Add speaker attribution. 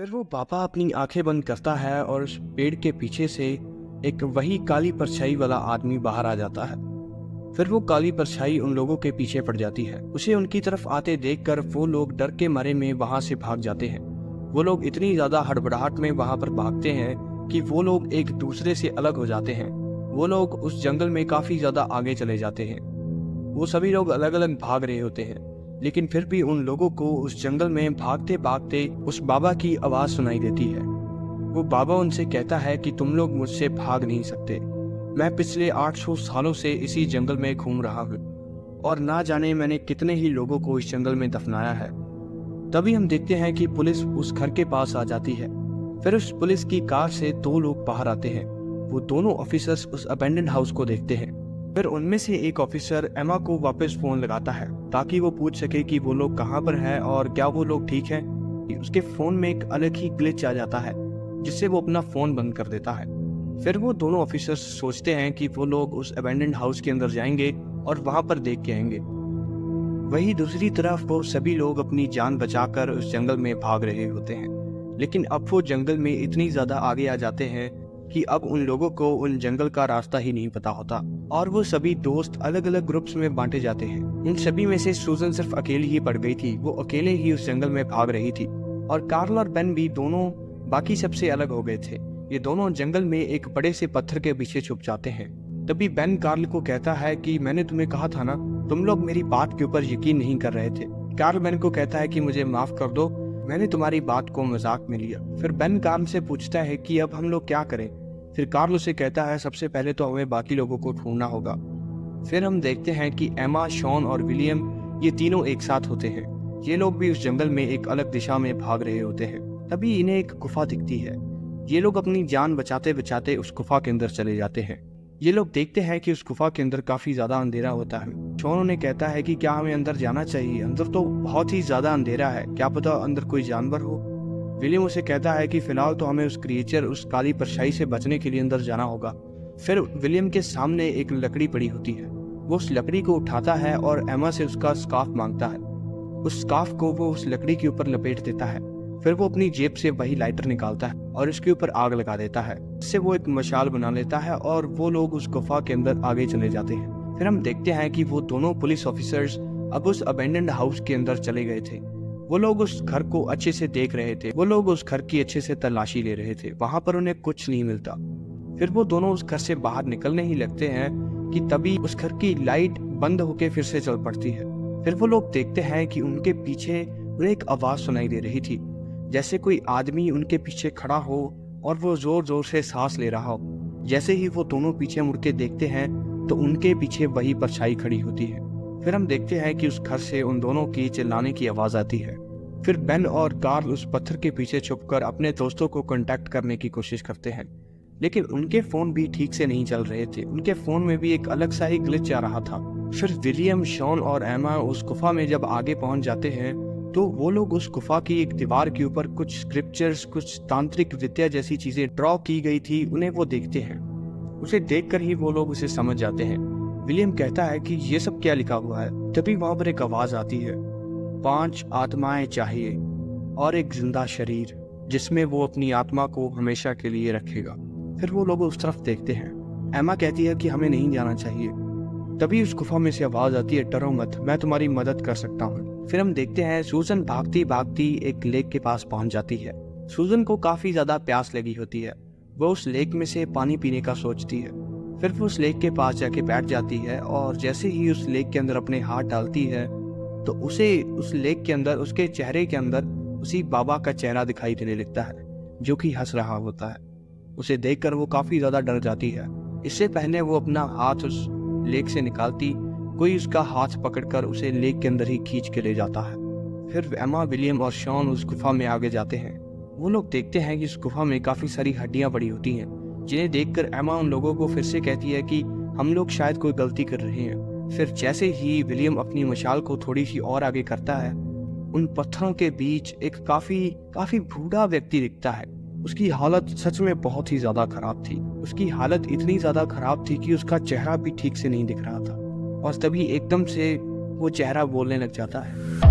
Speaker 1: फिर वो बाबा अपनी आंखें बंद करता है और उस पेड़ के पीछे से एक वही काली परछाई वाला आदमी बाहर आ जाता है। फिर वो काली परछाई उन लोगों के पीछे पड़ जाती है। उसे उनकी तरफ आते देखकर वो लोग डर के मारे में वहां से भाग जाते हैं। वो लोग इतनी ज्यादा हड़बड़ाहट में वहां पर भागते हैं कि वो लोग एक दूसरे से अलग हो जाते हैं। वो लोग उस जंगल में काफी ज्यादा आगे चले जाते हैं। वो सभी लोग अलग अलग भाग रहे होते हैं, लेकिन फिर भी उन लोगों को उस जंगल में भागते भागते उस बाबा की आवाज सुनाई देती है। वो बाबा उनसे कहता है कि तुम लोग मुझसे भाग नहीं सकते। मैं पिछले 800 सालों से इसी जंगल में घूम रहा हूँ और ना जाने मैंने कितने ही लोगों को इस जंगल में दफनाया है। तभी हम देखते हैं कि पुलिस उस घर के पास आ जाती है। फिर उस पुलिस की कार से 2 लोग बाहर आते हैं। वो दोनों ऑफिसर्स उस अबेंडेंड हाउस को देखते हैं। फिर उनमें से एक ऑफिसर एमा को वापस फोन लगाता है ताकि वो पूछ सके कि वो लोग कहाँ पर हैं और क्या वो लोग ठीक हैं। उसके फोन में एक अलग ही ग्लिच आ जाता है जिससे वो अपना फोन बंद कर देता है। फिर वो दोनों ऑफिसर्स सोचते हैं कि वो लोग उस अबेंडेंड हाउस के अंदर जाएंगे और वहां पर देख के आएंगे। वहीं दूसरी तरफ वो सभी लोग अपनी जान बचाकर उस जंगल में भाग रहे होते हैं, लेकिन अब वो जंगल में इतनी ज्यादा आगे आ जाते हैं कि अब उन लोगों को उन जंगल का रास्ता ही नहीं पता होता और वो सभी दोस्त अलग अलग ग्रुप्स में बांटे जाते हैं। इन सभी में से सूजन सिर्फ अकेली ही पड़ गई थी। वो अकेले ही उस जंगल में भाग रही थी और कार्ल और बेन भी दोनों बाकी सबसे अलग हो गए थे। ये दोनों जंगल में एक बड़े से पत्थर के पीछे छुप जाते हैं। तभी बेन कार्ल को कहता है कि मैंने तुम्हें कहा था ना, तुम लोग मेरी बात के ऊपर यकीन नहीं कर रहे थे। कार्ल बेन को कहता है कि मुझे माफ कर दो, मैंने तुम्हारी बात को मजाक में लिया। फिर बेन कार्ल से पूछता है कि अब हम लोग क्या करें। फिर कार्ल उसे कहता है सबसे पहले तो हमें बाकी लोगों को ढूंढना होगा। फिर हम देखते हैं कि एमा, शॉन और विलियम ये तीनों एक साथ होते हैं। ये लोग भी उस जंगल में एक अलग दिशा में भाग रहे होते हैं। तभी इन्हें एक गुफा दिखती है। ये लोग अपनी जान बचाते बचाते उस गुफा के अंदर चले जाते हैं। ये लोग देखते हैं कि उस गुफा के अंदर काफी ज्यादा अंधेरा होता है। शॉन उन्हें कहता है कि क्या हमें अंदर जाना चाहिए, अंदर तो बहुत ही ज्यादा अंधेरा है, क्या पता अंदर कोई जानवर हो। विलियम उसे कहता है कि फिलहाल तो हमें उस क्रिएचर, उस काली परछाई से बचने के लिए अंदर जाना होगा। फिर विलियम के सामने एक लकड़ी पड़ी होती है। वो उस लकड़ी को उठाता है और एमा से उसका स्कार्फ मांगता है। उस स्कार्फ को वो उस लकड़ी के ऊपर लपेट देता है। फिर वो अपनी जेब से वही लाइटर निकालता है और इसके ऊपर आग लगा देता है। इससे वो एक मशाल बना लेता है और वो लोग उस गुफा के अंदर आगे चले जाते हैं। फिर हम देखते हैं कि वो दोनों पुलिस ऑफिसर्स अब उस अबेंडेंड हाउस के अंदर चले गए थे। वो लोग उस घर को अच्छे से देख रहे थे। वो लोग उस घर की अच्छे से तलाशी ले रहे थे। वहां पर उन्हें कुछ नहीं मिलता। फिर वो दोनों उस घर से बाहर निकलने ही लगते हैं कि तभी उस घर की लाइट बंद होकर फिर से चल पड़ती है। फिर वो लोग देखते हैं कि उनके पीछे उन्हें एक आवाज सुनाई दे रही थी, जैसे कोई आदमी उनके पीछे खड़ा हो और वो जोर जोर से सांस ले रहा हो। जैसे ही वो दोनों पीछे मुड़ के देखते हैं तो उनके पीछे वही परछाई खड़ी होती है। फिर हम देखते हैं कि उस घर से उन दोनों की चिल्लाने की आवाज आती है। फिर बेन और कार्ल उस पत्थर के पीछे छुपकर अपने दोस्तों को कांटेक्ट करने की कोशिश करते हैं, लेकिन उनके फोन भी ठीक से नहीं चल रहे थे। उनके फोन में भी एक अलग सा ही ग्लिच आ रहा था। फिर विलियम, शॉन और एमा उस गुफा में जब आगे पहुंच जाते हैं तो वो लोग उस गुफा की एक दीवार के ऊपर कुछ स्क्रिप्चर्स, कुछ तांत्रिक विद्या जैसी चीजें ड्रॉ की गई थी, उन्हें वो देखते हैं। उसे देखकर ही वो लोग उसे समझ जाते हैं। विलियम कहता है कि ये सब क्या लिखा हुआ है। तभी वहां पर एक आवाज आती है, 5 आत्माएं चाहिए और एक जिंदा शरीर जिसमें वो अपनी आत्मा को हमेशा के लिए रखेगा। फिर वो लोग उस तरफ देखते हैं। एमा कहती है कि हमें नहीं जाना चाहिए। तभी उस गुफा में से आवाज आती है, डरो मत, मैं तुम्हारी मदद कर सकता हूँ। फिर हम देखते हैं सूजन भागती भागती एक लेक के पास पहुंच जाती है। सूजन को काफी ज्यादा प्यास लगी होती है। वो उस लेक में से पानी पीने का सोचती है। फिर वो उस लेक के पास जाके बैठ जाती है और जैसे ही उस लेक के अंदर अपने हाथ डालती है तो उसे उस लेक के अंदर, उसके चेहरे के अंदर उसी बाबा का चेहरा दिखाई देने लगता है जो कि हंस रहा होता है। उसे देखकर वो काफी ज्यादा डर जाती है। इससे पहले वो अपना हाथ उस लेक से निकालती, कोई उसका हाथ पकड़कर उसे लेक के अंदर ही खींच के ले जाता है। फिर एमा, विलियम और शॉन उस गुफा में आगे जाते हैं। वो लोग देखते हैं कि इस गुफा में काफी सारी हड्डियां पड़ी होती हैं, जिन्हें देखकर एमा उन लोगों को फिर से कहती है कि हम लोग शायद कोई गलती कर रहे हैं। फिर जैसे ही विलियम अपनी मशाल को थोड़ी सी और आगे करता है, उन पत्थरों के बीच एक काफी बूढ़ा व्यक्ति दिखता है। उसकी हालत सच में बहुत ही ज्यादा खराब थी। उसकी हालत इतनी ज्यादा खराब थी कि उसका चेहरा भी ठीक से नहीं दिख रहा था। और तभी एकदम से वो चेहरा बोलने लग जाता है।